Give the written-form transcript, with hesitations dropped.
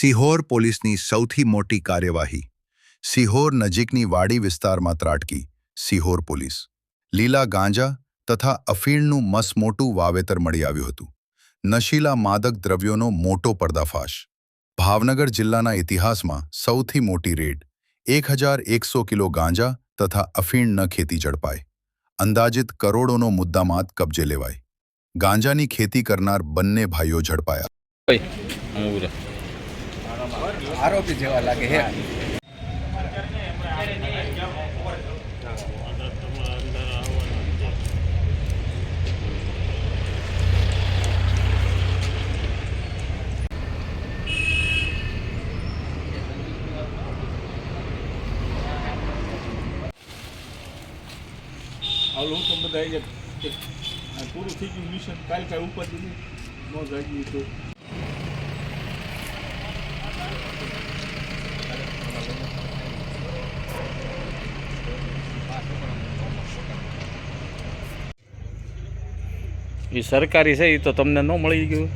સિહોર પોલીસની સૌથી મોટી કાર્યવાહી. સિહોર નજીકની વાડી વિસ્તારમાં ત્રાટકી સિહોર પોલીસ. લીલા ગાંજા તથા અફીણનું મસમોટું વાવેતર મળી આવ્યું હતું. નશીલા માદક દ્રવ્યોનો મોટો પર્દાફાશ. ભાવનગર જિલ્લાના ઇતિહાસમાં સૌથી મોટી રેડ. 1100 કિલો ગાંજા તથા અફીણના ખેતી ઝડપાઈ. અંદાજિત કરોડોનો મુદ્દામાલ કબજે લેવાય. ગાંજાની ખેતી કરનાર બંને ભાઈઓ ઝડપાયા. આરોપી જેવા લાગે હે. આ લોકો બધા પૂરું થઈ ગયું મિશન. કાલ કાંઈ ઉપર ન જાગી તો એ સરકારી છે એ તો તમને ન મળી ગયું.